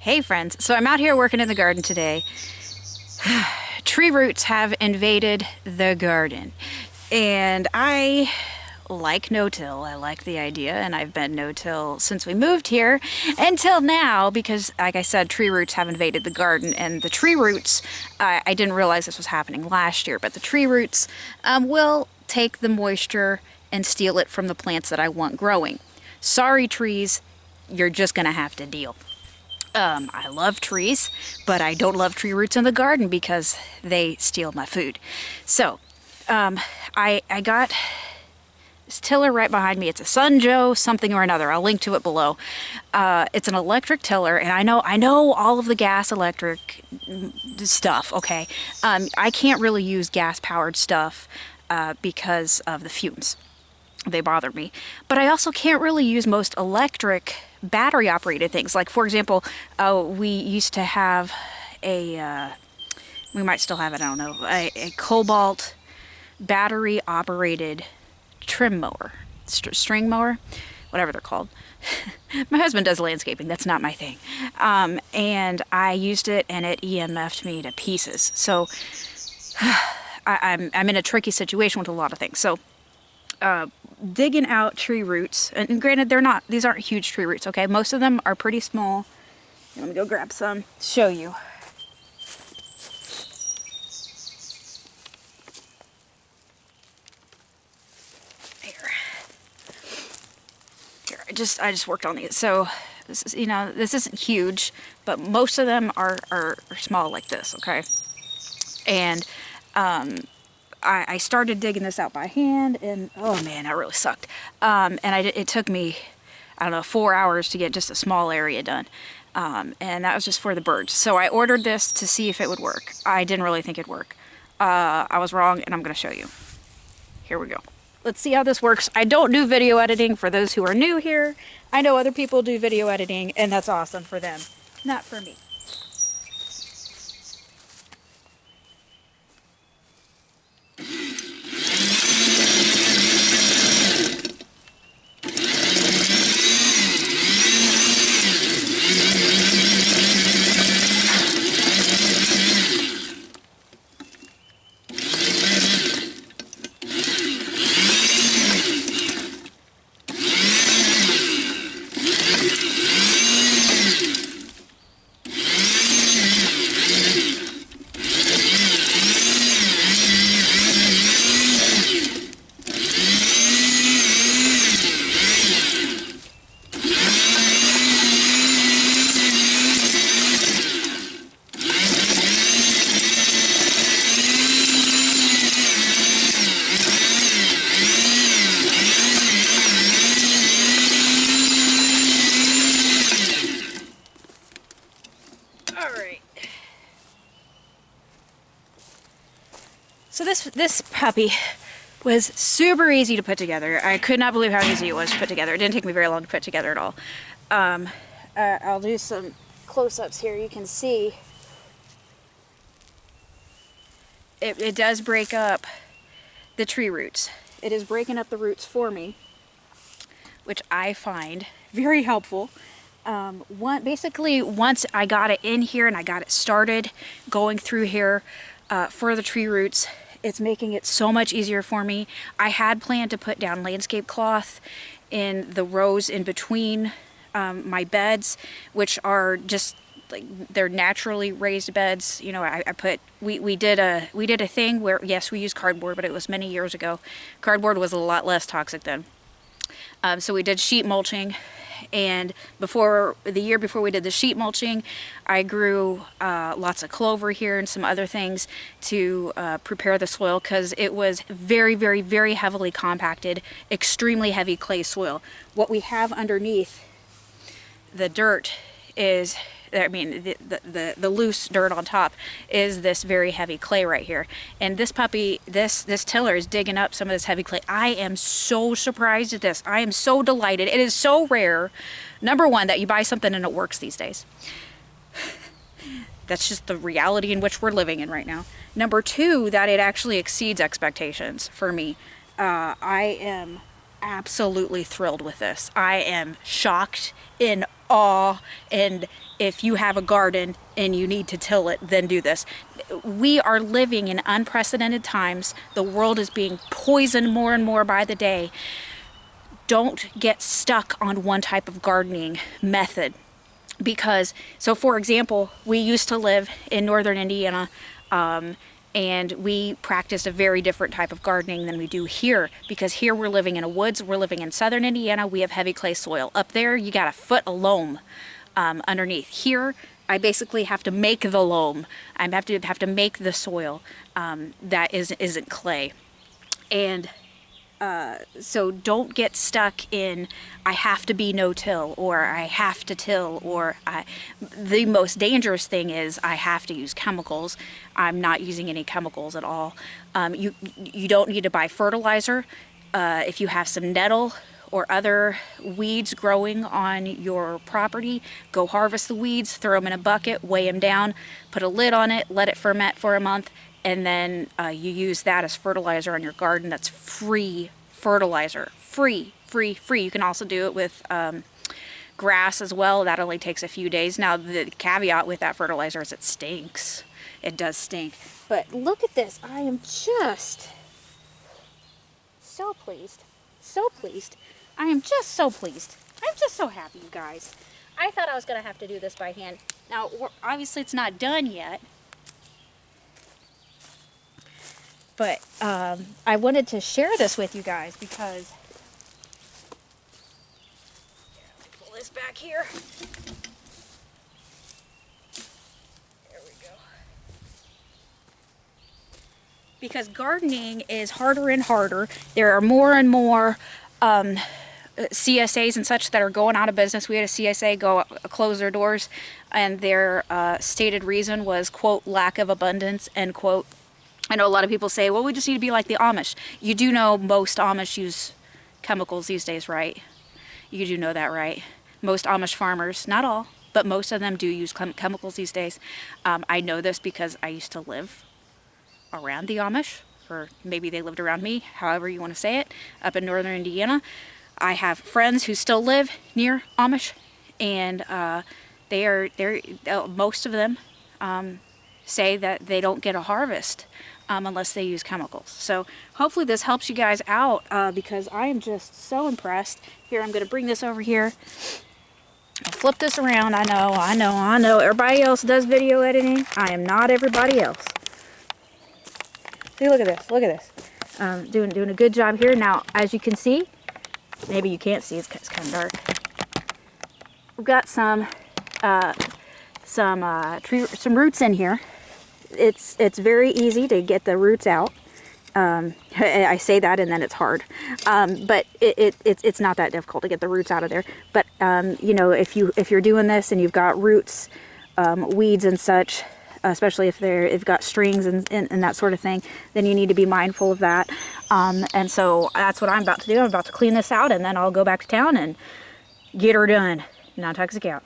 Hey friends, so I'm out here working in the garden today. Tree roots have invaded the garden, and I like no-till. I like the idea, and I've been no-till since we moved here until now because, like I said, tree roots have invaded the garden. And the tree roots, I didn't realize this was happening last year, but the tree roots will take the moisture and steal it from the plants that I want growing. Sorry, trees, you're just gonna have to deal. I love trees, but I don't love tree roots in the garden because they steal my food. So, I got this tiller right behind me. It's a Sunjoe something or another. I'll link to it below. It's an electric tiller, and I know all of the gas electric stuff, okay? I can't really use gas-powered stuff because of the fumes. They bother me. But I also can't really use most electric battery operated things. Like, for example, we used to have we might still have it, I don't know, a cobalt battery operated trim mower, string mower, whatever they're called. My husband does landscaping, that's not my thing. And I used it and it EMF'd me to pieces. So I'm in a tricky situation with a lot of things. So digging out tree roots, and granted these aren't huge tree roots, okay? Most of them are pretty small. Let me go grab some, show you. Here, I just worked on these. So this is, this isn't huge, but most of them are small like this, okay? And I started digging this out by hand, and oh man, that really sucked. And it took me, I don't know, 4 hours to get just a small area done. And that was just for the birds. So I ordered this to see if it would work. I didn't really think it'd work. I was wrong, and I'm going to show you. Here we go. Let's see how this works. I don't do video editing for those who are new here. I know other people do video editing, and that's awesome for them. Not for me. So this puppy was super easy to put together. I could not believe how easy it was to put together. It didn't take me very long to put together at all. I'll do some close-ups here. You can see it does break up the tree roots. It is breaking up the roots for me, which I find very helpful. Basically, once I got it in here and I got it started going through here for the tree roots, it's making it so much easier for me. I had planned to put down landscape cloth in the rows in between my beds, which are just like, they're naturally raised beds. You know, we did a thing where, yes, we used cardboard, but it was many years ago. Cardboard was a lot less toxic then. So we did sheet mulching, and the year before we did the sheet mulching, I grew lots of clover here and some other things to prepare the soil, because it was very, very, very heavily compacted, extremely heavy clay soil. What we have underneath the dirt is, I mean, the loose dirt on top is this very heavy clay right here. And this puppy, this tiller is digging up some of this heavy clay. I am so surprised at this. I am so delighted. It is so rare, number one, that you buy something and it works these days. That's just the reality in which we're living in right now. Number two, that it actually exceeds expectations for me. I am absolutely thrilled with this. I am shocked in awe, and if you have a garden and you need to till it, then do this. We are living in unprecedented times. The world is being poisoned more and more by the day. Don't get stuck on one type of gardening method. Because, so for example, we used to live in northern Indiana, and we practiced a very different type of gardening than we do here, because here we're living in a woods. We're living in southern Indiana. We have heavy clay soil. Up there, you got a foot of loam underneath. Here, I basically have to make the loam. I have to make the soil that isn't clay. And so don't get stuck in, I have to be no-till, or I have to till, or the most dangerous thing is I have to use chemicals. I'm not using any chemicals at all. You don't need to buy fertilizer. If you have some nettle or other weeds growing on your property, go harvest the weeds, throw them in a bucket, weigh them down, put a lid on it, let it ferment for a month, and then you use that as fertilizer on your garden. That's free fertilizer. Free. You can also do it with grass as well. That only takes a few days. Now, the caveat with that fertilizer is it stinks. It does stink. But look at this. I am just so pleased. So pleased. I am just so pleased. I'm just so happy, you guys. I thought I was going to have to do this by hand. Now, obviously it's not done yet. But I wanted to share this with you guys because, let me pull this back here. There we go. Because gardening is harder and harder. There are more and more CSAs and such that are going out of business. We had a CSA close their doors, and their stated reason was, quote, lack of abundance, end quote. I know a lot of people say, well, we just need to be like the Amish. You do know most Amish use chemicals these days, right? You do know that, right? Most Amish farmers, not all, but most of them do use chemicals these days. I know this because I used to live around the Amish, or maybe they lived around me, however you want to say it, up in northern Indiana. I have friends who still live near Amish, and most of them say that they don't get a harvest unless they use chemicals. So hopefully this helps you guys out because I am just so impressed. Here, I'm going to bring this over here. I'll flip this around. I know. Everybody else does video editing. I am not everybody else. See, look at this. Doing a good job here. Now, as you can see, maybe you can't see, it's kind of dark. We've got some roots in here. It's very easy to get the roots out. I say that and then it's hard, but it's not that difficult to get the roots out of there. But you know, if you're doing this and you've got roots, weeds and such, especially if they've got strings and that sort of thing, then you need to be mindful of that. And so that's what I'm about to do. I'm about to clean this out, and then I'll go back to town and get her done. Non-toxic out.